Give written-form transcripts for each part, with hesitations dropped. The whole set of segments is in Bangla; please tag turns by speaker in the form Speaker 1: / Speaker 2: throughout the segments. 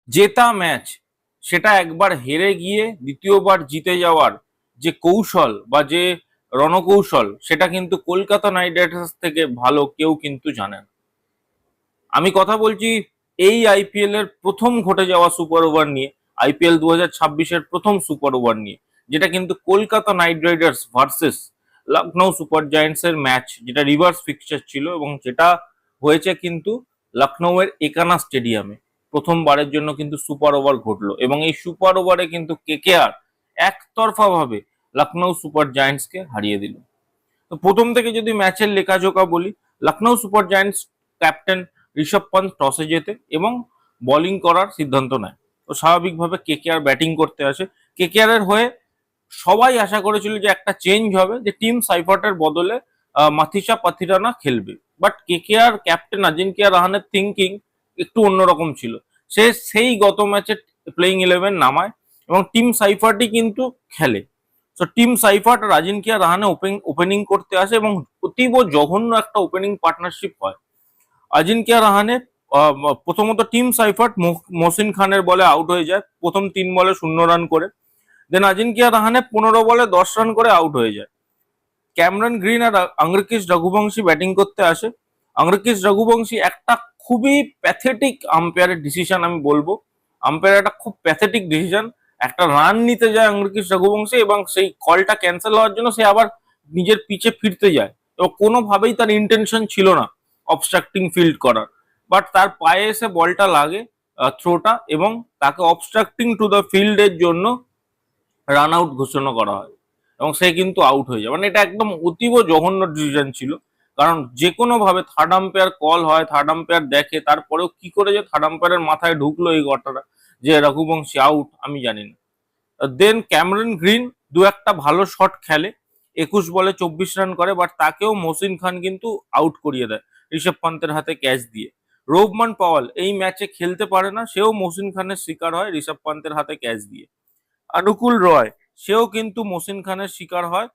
Speaker 1: জেতা ম্যাচ সেটা একবার হেরে গিয়ে দ্বিতীয়বার জিতে যাওয়ার যে কৌশল বা যে রণকৌশল, সেটা কিন্তু কলকাতা নাইট রাইডার্স থেকে ভালো কেউ কিন্তু জানে না। আমি কথা বলছি এই আইপিএল এর প্রথম ঘটে যাওয়া সুপার ওভার নিয়ে, আইপিএল 2026-এর প্রথম সুপার ওভার নিয়ে, যেটা কিন্তু Kolkata night Riders versus Lucknow super giants এর ম্যাচ, যেটা রিভার্স ফিক্সচার ছিল এবং যেটা হয়েছে কিন্তু লখনৌয়ের একানা স্টেডিয়ামে। প্রথমবারের জন্য কিন্তু সুপার ওভার ঘটলো এবং এই সুপার ওভারে কিন্তু কেকেআর একতরফা ভাবে লখনৌ সুপার জায়ান্টসকে হারিয়ে দিল। তো প্রথম থেকে যদি ম্যাচের লেখাজোখা বলি, Lucknow super giants captain Rishabh Pant টসে জেতে এবং বোলিং করার সিদ্ধান্ত নেয়। তো স্বাভাবিকভাবে কেকেআর ব্যাটিং করতে আসে। কেকেআর এর হয়ে সবাই আশা করেছিল যে একটা চেঞ্জ হবে, যে টিম সাইফার্টের বদলে মাথিসা পাথিরানা খেলবে। বাট কেকেআর ক্যাপ্টেন আজিঙ্কিয়া রাহানের থিঙ্কিং একটু অন্যরকম ছিল। সে সেই গত ম্যাচে প্লেইং 11 নামায় এবং টিম সাইফার্টই কিন্তু খেলে। তো টিম সাইফার্ট আর আজিঙ্কিয়া রাহানে ওপেনিং করতে আসে এবং অতীব জঘন্য একটা ওপেনিং পার্টনারশিপ হয়। আজিঙ্কিয়া রাহানে প্রথমত টিম সাইফার্ট মহসিন খানের বলে আউট হয়ে যায় প্রথম 3 বলে 0 রান করে। দেন আজিঙ্কিয়া রাহানে 15 বলে 10 রান করে আউট হয়ে যায়। ক্যামেরন গ্রিন আর আঙ্গরকিস রঘুবংশী ব্যাটিং করতে আসে। আঙ্গরকিস রঘুবংশী একটা খুবই প্যাথেটিক আম্পায়ারের ডিসিশন আমি বলবো। আম্পায়ার একটা খুব প্যাথেটিক ডিসিশন। একটা রান নিতে যায় আঙ্গরকিস রঘুবংশী এবং সেই কলটা ক্যান্সেল হওয়ার জন্য সে আবার নিজের পিছে ফিরতে যায় এবং কোনোভাবেই তার ইন্টেনশন ছিল না অবস্ট্রাক্টিং ফিল্ড করার। বাট তার পায়ে এসে বলটা লাগে, থ্রোটা, এবং তাকে অবস্ট্রাক্টিং টু দ্য ফিল্ডের জন্য রান আউট ঘোষণা করা হয় এবং সে কিন্তু আউট হয়ে যায়। মানে এটা একদম অতীব জঘন্য ডিসিশন ছিল। কারণ যে কোনো ভাবে থার্ড আম্পায়ার কল হয়, থার্ড আম্পায়ার দেখে, তারপরেও কি করে যে থার্ড আম্পায়ারের মাথায় ঢুকলো এই ঘটনাটা যে রঘুবংশী আউট, আমি জানি না। দেন ক্যামেরন গ্রিন দু একটা ভালো শট খেলে, 21 বলে 24 রান করে, বাট তাকেও মহসিন খান কিন্তু আউট করিয়ে দেয় ঋষভ পান্তের হাতে ক্যাচ দিয়ে। রোবমান পাওয়াল এই ম্যাচে খেলতে পারে না, সেও মহসিন খানের শিকার হয় ঋষভ পান্তের হাতে ক্যাচ দিয়ে। অনুকূল রয় সেও কিন্তু মহসিন খানের শিকার হয়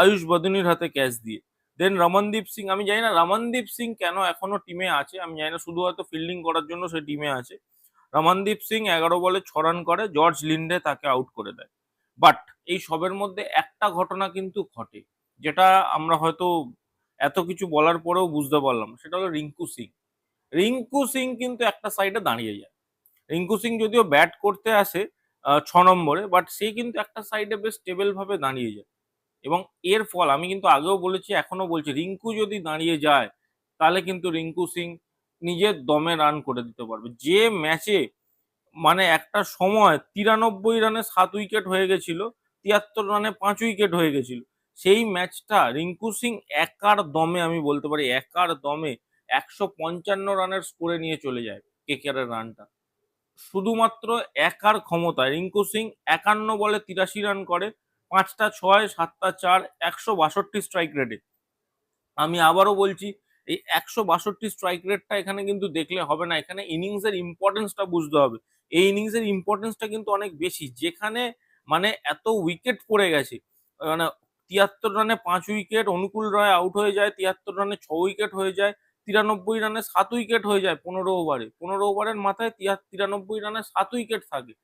Speaker 1: আয়ুষ বদনির হাতে ক্যাচ দিয়ে। দেন রমনদীপ সিং, আমি জানি না রমনদীপ সিং কেন এখনো টিমে আছে, আমি জানি না, শুধু হয়তো ফিল্ডিং করার জন্য সে টিমে আছে। রমনদীপ সিং 11 বলে 6 রান করে, জর্জ লিন্ডে তাকে আউট করে দেয়। বাট এই সবের মধ্যে একটা ঘটনা কিন্তু ঘটে, যেটা আমরা হয়তো এত কিছু বলার পরেও বুঝতে পারলাম না। সেটা হলো রিঙ্কু সিং। রিঙ্কু সিং কিন্তু একটা সাইডে দাঁড়িয়ে যায়। রিঙ্কু সিং যদিও ব্যাট করতে আসে 6 নম্বরে, বাট সে কিন্তু একটা সাইডে বেশ স্টেবল ভাবে দাঁড়িয়ে যায় এবং এর ফল আমি কিন্তু আগেও বলেছি, এখনো বলছি, রিঙ্কু যদি দাঁড়িয়ে যায় তাহলে কিন্তু রিঙ্কু সিং নিজের দমে রান করে দিতে পারবে। যে ম্যাচে মানে একটা সময় 93 রানে 7 উইকেট হয়ে গেছিল, 73 রানে 5 উইকেট হয়ে গেছিল, সেই ম্যাচটা রিঙ্কু সিং একার দমে, আমি বলতে পারি একার দমে 155 রানের স্কোরে নিয়ে চলে যায় কেকেআর এর রানটা। শুধুমাত্র একার ক্ষমতায় রিঙ্কু সিং 51 বলে 83 রান করে, 5টা 6, 7টা 4, 162 স্ট্রাইক রেটে। আমি আবারও বলছি, এই 162 স্ট্রাইক রেটটা এখানে কিন্তু দেখলে হবে না, এখানে ইনিংসের ইম্পর্টেন্সটা বুঝতে হবে। এই ইনিংসের ইম্পর্টেন্সটা কিন্তু অনেক বেশি, যেখানে মানে এত উইকেট পড়ে গেছে। মানে 73 রানে 5 উইকেট, অনুকূল রয় আউট হয়ে যায়, 73 রানে 6 উইকেট হয়ে যায়, 93 রানে 7 উইকেট হয়ে যায় 15 ওভারে। 15 ওভারের মাথায় 93 রানে 7 উইকেট থাকে।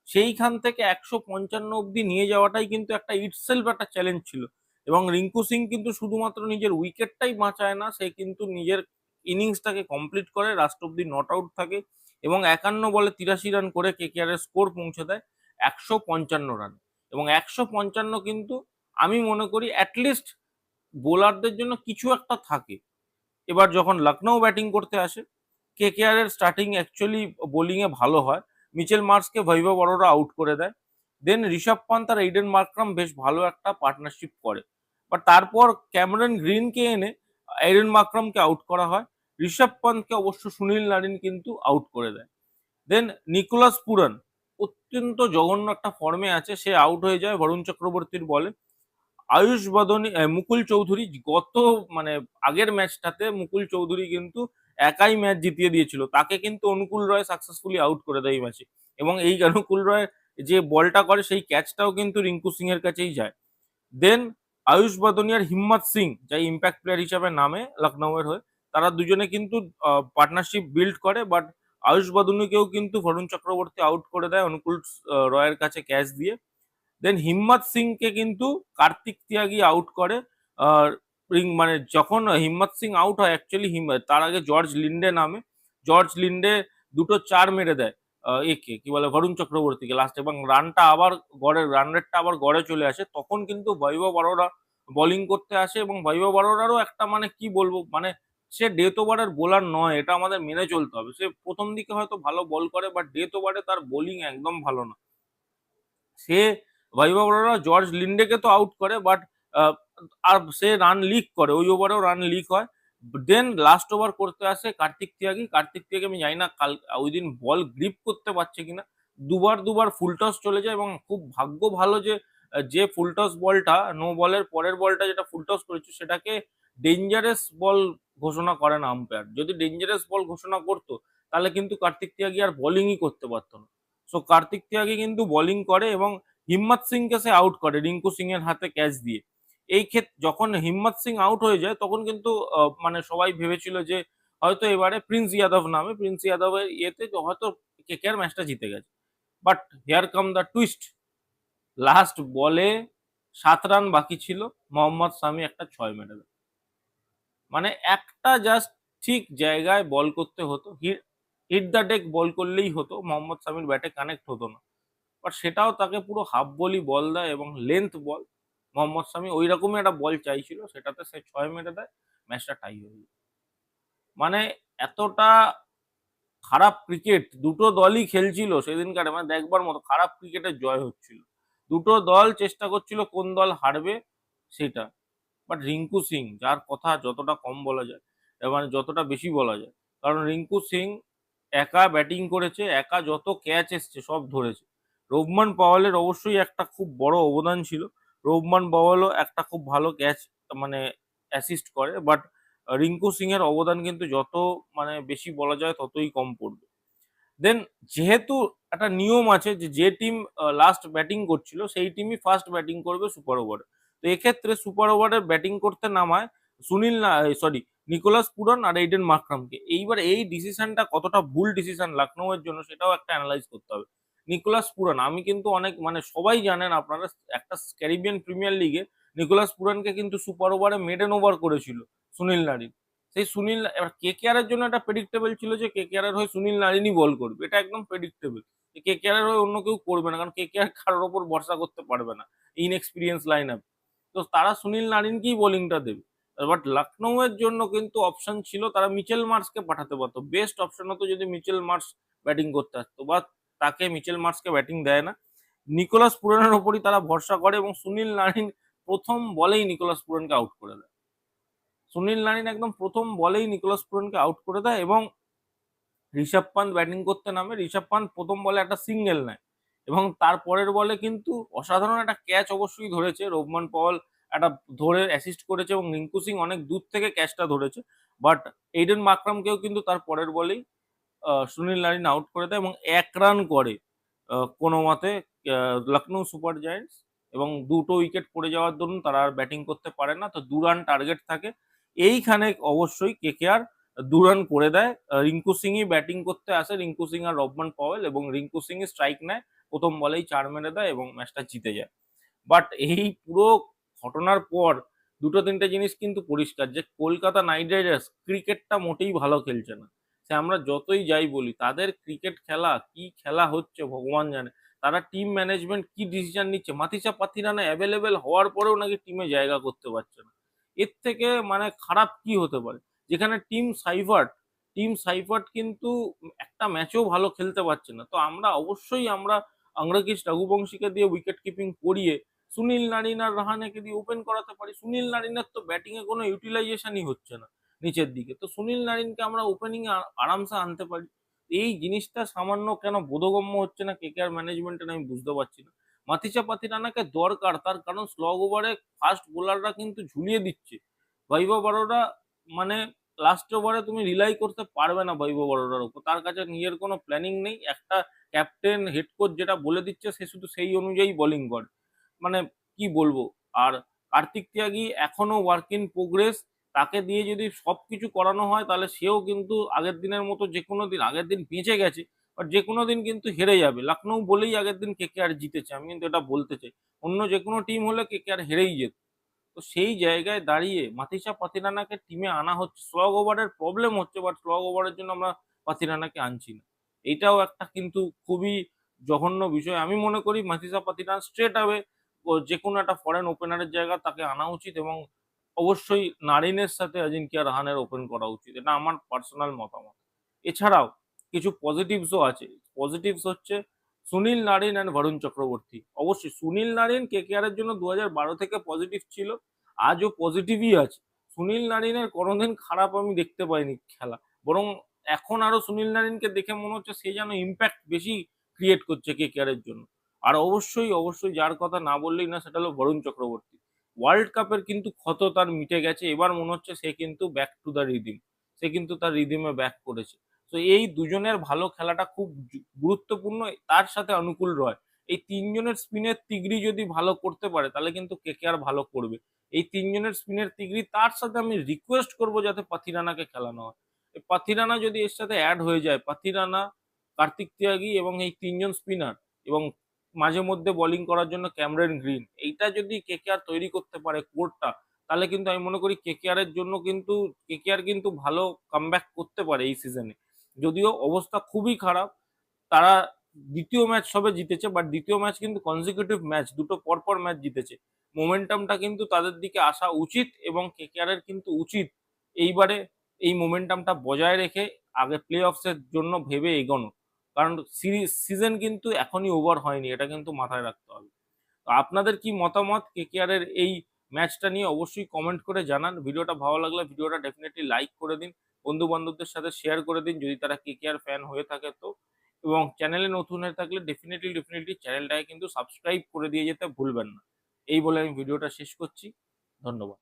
Speaker 1: সেইখান থেকে 155 অব্দি নিয়ে যাওয়াটাই কিন্তু একটা ইটসেলফ একটা চ্যালেঞ্জ ছিল। এবং রিঙ্কু সিং কিন্তু শুধুমাত্র নিজের উইকেটটাই বাঁচায় না, সে কিন্তু নিজের ইনিংসটাকে কমপ্লিট করে, লাস্ট অব্দি নট আউট থাকে এবং 51 বলে 83 রান করে কেকেআর এর স্কোর পৌঁছে দেয় 155 রান। এবং 155 কিন্তু আমি মনে করি অ্যাটলিস্ট বোলারদের জন্য কিছু একটা থাকে। এবার যখন লখনৌ ব্যাটিং করতে আসে, কেকেআর এর স্টার্টিং অ্যাকচুয়ালি বোলিং এ ভালো হয়। মিচেল মার্কসকে বৈভব অরোরা আউট করে দেয়। দেন ঋষভ পান্ত আর এইডেন মার্করাম বেশ ভালো একটা পার্টনারশিপ করে। বাট তারপর ক্যামেরন গ্রিনকে এনে এইডেন মার্করামকে আউট করা হয়। ঋষভ পান্তকে অবশ্য সুনীল নারিন কিন্তু আউট করে দেয়। দেন নিকোলাস পুরান অত্যন্ত জঘন্য একটা ফর্মে আছে, সে আউট হয়ে যায় বরুণ চক্রবর্তীর বলে। আয়ুষ বাদনী মুকুল চৌধুরী গত মানে আগের ম্যাচটাতে মুকুল চৌধুরী কিন্তু একাই ম্যাচ জিতিয়ে দিয়েছিল, তাকে কিন্তু অনুকূল রয় সাকসেসফুলি আউট করে দেয় এই ম্যাচে। এবং এই অনুকূল রয় যে বলটা করে সেই ক্যাচটাও কিন্তু রিঙ্কু সিং এর কাছেই যায়। দেন আয়ুষ বাদনী আর হিম্মত সিং, যাই ইম্প্যাক্ট প্লেয়ার হিসাবে নামে লখনৌ এর হয়ে, তারা দুজনে কিন্তু পার্টনারশিপ বিল্ড করে। বাট আয়ুষ বাদুনিকেও কিন্তু বরুণ চক্রবর্তী আউট করে দেয় অনুকূল রয়ের কাছে ক্যাচ দিয়ে। দেন হিম্মত সিংকে কিন্তু কার্তিক তিয়াগি আউট করে। আর মানে যখন হিম্মত সিং আউট হয় অ্যাকচুয়ালি তার আগে জর্জ লিন্ডে নামে। জর্জ লিন্ডে দুটো চার মেরে দেয় একে কি বলে বরুণ চক্রবর্তীকে লাস্ট, এবং রানটা আবার রান রেটটা আবার গড়ে চলে আসে। তখন কিন্তু বৈভব অরোরা বোলিং করতে আসে, এবং বৈভব অরোরারও একটা মানে কি বলবো মানে সে ডেথ ওভারের বোলার নয়, এটা আমাদের মেনে চলতে হবে। সে প্রথম দিকে হয়তো ভালো বল করে, বাট ডেথ ওভারে তার বোলিং একদম ভালো না। সে বৈভব অরোরা জর্জ লিন্ডেকে তো আউট করে, বাট আর সে রান লিক করে, ওই ওভারেও রান লিক হয়। দেন লাস্ট ওভার করতে আসে কার্তিক তিয়াগি। কার্তিক তিয়াগি আমি জানি না কাল ওই দিন বল গ্রিপ করতে পারছে কিনা, দুবার দুবার ফুল টস চলে যায়, এবং খুব ভাগ্য ভালো যে যে ফুল টস বলটা নো বলের পরের বলটা যেটা ফুল টস করেছে সেটাকে ডেঞ্জারাস বল ঘোষণা করে না আম্পায়ার। যদি ডেঞ্জারাস বল ঘোষণা করতো তাহলে কিন্তু কার্তিক তিয়াগি আর বোলিংই করতে পারতো না। সো কার্তিক তিয়াগি কিন্তু বোলিং করে এবং হিম্মত সিংকে সে আউট করে রিঙ্কু সিং এর হাতে ক্যাচ দিয়ে। এই ক্ষেত্রে যখন হিম্মত সিং আউট হয়ে যায় তখন কিন্তু মানে সবাই ভেবেছিল যে হয়তো এবারে প্রিন্স ইয়াদব নামে, প্রিন্স ইয়াদবের ইয়েতে হয়তো কেকেআর ম্যাচটা জিতে গেছে। But here come the twist, last বলে 7 রান বাকি ছিল, মোহাম্মদ শামি একটা 6 মেরে দেয়। মানে একটা জাস্ট ঠিক জায়গায় বল করতে হতো, হিট দ্য ডেক বল করলেই হতো, মোহাম্মদ শামির ব্যাটে কানেক্ট হতো না। বাট সেটাও তাকে পুরো হাফ বলই বল দেয় এবং লেন্থ বল। মোহাম্মদ শামি ওই রকমই একটা বল চাইছিল, সেটাতে সে 6 মেরে দেয়, ম্যাচটা টাই হয়ে যায়। মানে এতটা খারাপ ক্রিকেট দুটো দলই খেলছিল সেদিনকার, মানে দেখবার মতো খারাপ ক্রিকেটের জয় হচ্ছিল। দুটো দল চেষ্টা করছিল কোন দল হারবে সেটা। বাট রিঙ্কু সিং, যার কথা যতটা কম বলা যায় মানে যতটা বেশি বলা যায়, কারণ রিঙ্কু সিং একা ব্যাটিং করেছে, একা যত ক্যাচ এসছে সব ধরেছে। রোবমান পাওয়ালের অবশ্যই একটা খুব বড় অবদান ছিল, রোবমান পাওয়ালও একটা খুব ভালো ক্যাচ মানে অ্যাসিস্ট করে, বাট রিঙ্কু সিং এর অবদান কিন্তু যত মানে বেশি বলা যায় ততই কম পড়বে। দেন যেহেতু একটা নিয়ম আছে যে যে টিম লাস্ট ব্যাটিং করছিল সেই টিমই ফার্স্ট ব্যাটিং করবে সুপার ওভারে। তো এক্ষেত্রে সুপার ওভারে ব্যাটিং করতে নামায় সুনীল সরি নিকোলাস পুরন আর এইডেন মাকরামকে। এইবার এই ডিসিশনটা কতটা ভুল ডিসিশন লখনৌ এর জন্য সেটাও একটা অ্যানালাইজ করতে হবে। নিকোলাস পুরান, আমি কিন্তু অনেক মানে সবাই জানেন আপনারা, একটা ক্যারিবিয়ান প্রিমিয়ার লিগে নিকোলাস পুরানকে কিন্তু সুপার ওভারে মেডেন ওভার করেছিল সুনীল নারিন। সেই সুনীল, এবার কেকেআর এর জন্য একটা প্রেডিক্টেবল ছিল যে কেকেআর এর হয়ে সুনীল নারিনই বল করবে, এটা একদম প্রেডিক্টেবল। কেকেআর এর হয়ে অন্য কেউ করবে না, কারণ কেকেআর কারোর ওপর ভরসা করতে পারবে না ইনএক্সপিরিয়েন্স লাইন আপ। তো তারা সুনীল নারিনকেই বোলিংটা দেবে। বাট লখনৌ এর জন্য কিন্তু অপশন ছিল, তারা মিচেল মার্সকে পাঠাতে পারতো, বেস্ট অপশন হতো যদি মিচেল মার্স ব্যাটিং করতে আসতো, বা তাকে মিচেল মার্সকে ব্যাটিং দেয় না, নিকোলাস পুরানের ওপরই তারা ভরসা করে, এবং সুনীল নারিন প্রথম বলেই নিকোলাস পুরানকে আউট করে দেয়। সুনীল নারিন একদম প্রথম বলেই নিকোলাস পুরানকে আউট করে দেয়, এবং ঋষভ পান্ত ব্যাটিং করতে নামে, ঋষভ পান্ত প্রথম বলে একটা সিঙ্গেল নেয়, এবং তার পরের বলে কিন্তু অসাধারণ একটা ক্যাচ অবশ্যই ধরেছে রোবমান পল, একটা ধরে অ্যাসিস্ট করেছে, এবং রিঙ্কু সিং অনেক দূর থেকে ক্যাচটা ধরেছে। বাট এইডেন মাকরামকেও কিন্তু তার পরের বলেই সুনীল নারিন আউট করে দেয় এবং 1 রান করে কোনো মতে লখনৌ সুপার জায়ান্টস, এবং দুটো উইকেট পড়ে যাওয়ার দরুন তারা আর ব্যাটিং করতে পারে না, তো 2 রান টার্গেট থাকে। এইখানে অবশ্যই কেকেআর 2 রান করে দেয়। রিঙ্কু সিংই ব্যাটিং করতে আসে, রিঙ্কু সিং আর রবমান পাওয়েল, এবং রিঙ্কু সিংই স্ট্রাইক নেয়, প্রথম বলেই 4 মেরে দেয় এবং ম্যাচটা জিতে যায়। বাট এই পুরো ঘটনার পর দুটো তিনটে জিনিস কিন্তু পরিষ্কার, যে কলকাতা নাইট রাইডার্স ক্রিকেটটা মোটেই ভালো খেলছে না। সে আমরা যতই যাই বলি, তাদের ক্রিকেট খেলা কি খেলা হচ্ছে ভগবান জানে। তারা টিম ম্যানেজমেন্ট কি ডিসিশন নিচ্ছে, মাথিসা পাথিরানা অ্যাভেলেবেল হওয়ার পরেও নাকি টিমে জায়গা করতে পারছে না। এর থেকে মানে খারাপ কি হতে পারে, যেখানে টিম সাইফার্ট কিন্তু একটা ম্যাচও ভালো খেলতে পারছে না। তো আমরা অবশ্যই আমরা আংরাকিস রঘুবংশীকে দিয়ে উইকেট কিপিং করিয়ে সুনীল নারিন আর রাহানেকে দিয়ে ওপেন করাতে পারি। সুনীল নারিনের তো ব্যাটিং এ কোনো ইউটিলাইজেশনই হচ্ছে না নিচের দিকে, তো সুনীল নারিনকে আমরা ওপেনিং এ আরামসে আনতে পারি। এই জিনিসটা সামান্য কেন বোধগম্য হচ্ছে না কেকেআর ম্যানেজমেন্টের, আমি বুঝতে পারছি না। মাথিসা পাথিরানাকে দরকার, তার কারণ স্লগ ওভারে ফাস্ট বোলাররা কিন্তু ঝুলিয়ে দিচ্ছে। বৈভব অরোরা মানে লাস্ট ওভারে তুমি রিলাই করতে পারবে না বৈভব অরোরার উপর, তার কাছে নিজের কোনো প্ল্যানিং নেই। একটা ক্যাপ্টেন হেড কোচ যেটা বলে দিচ্ছে সে শুধু সেই অনুযায়ী বোলিং করে, মানে কি বলবো। আর কার্তিক ত্যাগী এখনো ওয়ার্ক ইন প্রোগ্রেস, তাকে দিয়ে যদি সবকিছু করানো হয় তাহলে সেও কিন্তু আগের দিনের মতো যে কোনো দিন, আগের দিন বেঁচে গেছে বাট যে কোনো দিন কিন্তু হেরে যাবে। লখনৌ বলেই আগের দিন কেকেআর জিতেছে, আমি কিন্তু এটা বলতে চাই। অন্য যে কোনো টিম হলে কেকেআর হেরেই যেত। তো সেই জায়গায় দাঁড়িয়ে মাথিসা পাতিরানাকে টিমে আনা হচ্ছে, স্লগ ওভারের প্রবলেম হচ্ছে বাট স্লগ ওভারের জন্য আমরা পাতিরানাকে আনছি না। এটাও একটা কিন্তু খুবই জঘন্য বিষয়। আমি মনে করি মাথিসা পাতিরানা স্ট্রেট আওয়ে যে কোনো একটা ফরেন ওপেনারের জায়গা তাকে আনা উচিত এবং অবশ্যই নারিনের সাথে অজিঙ্ক্য রাহানের ওপেন করা উচিত, এটা আমার পার্সোনাল মতামত। এছাড়াও কিছু পজিটিভসও আছে। পজিটিভস হচ্ছে সুনীল নারিন অ্যান্ড বরুণ চক্রবর্তী। অবশ্যই সুনীল নারিন কেকেআর এর জন্য 2012 থেকে পজিটিভ ছিল, আজও পজিটিভই আছে। সুনীল নারিনের কোনোদিন খারাপ আমি দেখতে পাইনি খেলা, বরং এখন আরো সুনীল নারিনকে দেখে মনে হচ্ছে সে যেন ইম্প্যাক্ট বেশি ক্রিয়েট করছে কেকেআর এর জন্য। আর অবশ্যই অবশ্যই যার কথা না বললেই না সেটা হলো বরুণ চক্রবর্তী। ওয়ার্ল্ড কাপের কিন্তু ক্ষত তার মিটে গেছে, এবার মনে হচ্ছে সে কিন্তু ব্যাক টু দ্য রিদিম, সে কিন্তু তার রিদিমে ব্যাক করেছে। তো এই দুজনের ভালো খেলাটা খুব গুরুত্বপূর্ণ, তার সাথে অনুকূল রয়। এই তিনজনের স্পিনের তিগড়ি যদি ভালো করতে পারে তাহলে কিন্তু কেকেআর ভালো করবে। এই তিনজনের স্পিনের তিগড়ি, তার সাথে আমি রিকোয়েস্ট করবো যাতে পাথিরানাকে খেলানো হয়। এই পাথিরানা যদি এর সাথে অ্যাড হয়ে যায়, পাথিরানা, কার্তিক ত্যাগী এবং এই তিনজন স্পিনার এবং মাঝে মধ্যে বোলিং করার জন্য ক্যামেরন গ্রিন, এইটা যদি কেকেআর তৈরি করতে পারে কোরটা, তাহলে কিন্তু আমি মনে করি কেকেআর এর জন্য কিন্তু কেকেআর কিন্তু ভালো কামব্যাক করতে পারে এই সিজনে। যদিও অবস্থা খুবই খারাপ, তারা দ্বিতীয় ম্যাচ সবে জিতেছে বাট দ্বিতীয় ম্যাচ কিন্তু কনজিকিউটিভ ম্যাচ, দুটো পরপর ম্যাচ জিতেছে। মোমেন্টামটা কিন্তু তাদের দিকে আসা উচিত এবং কেকেআর এর কিন্তু উচিত এইবারে এই মোমেন্টামটা বজায় রেখে আগে প্লে অফসের জন্য ভেবে এগোনো। কারণ সিরিজ সিজন কিন্তু এখনই ওভার হয়নি, এটা কিন্তু মাথায় রাখতে হবে। তো আপনাদের কি মতামত কেকেআর এর এই ম্যাচটা নিয়ে অবশ্যই কমেন্ট করে জানান। ভিডিওটা ভালো লাগলে ভিডিওটা ডেফিনেটলি লাইক করে দিন, বন্ধু বান্ধবদের সাথে শেয়ার করে দিন যদি তারা কেকেআর ফ্যান হয়ে থাকে তো, এবং চ্যানেলে নতুন হয়ে থাকলে ডেফিনেটলি চ্যানেলটাকে কিন্তু সাবস্ক্রাইব করে দিয়ে যেতে ভুলবেন না। এই বলে আমি ভিডিওটা শেষ করছি। ধন্যবাদ।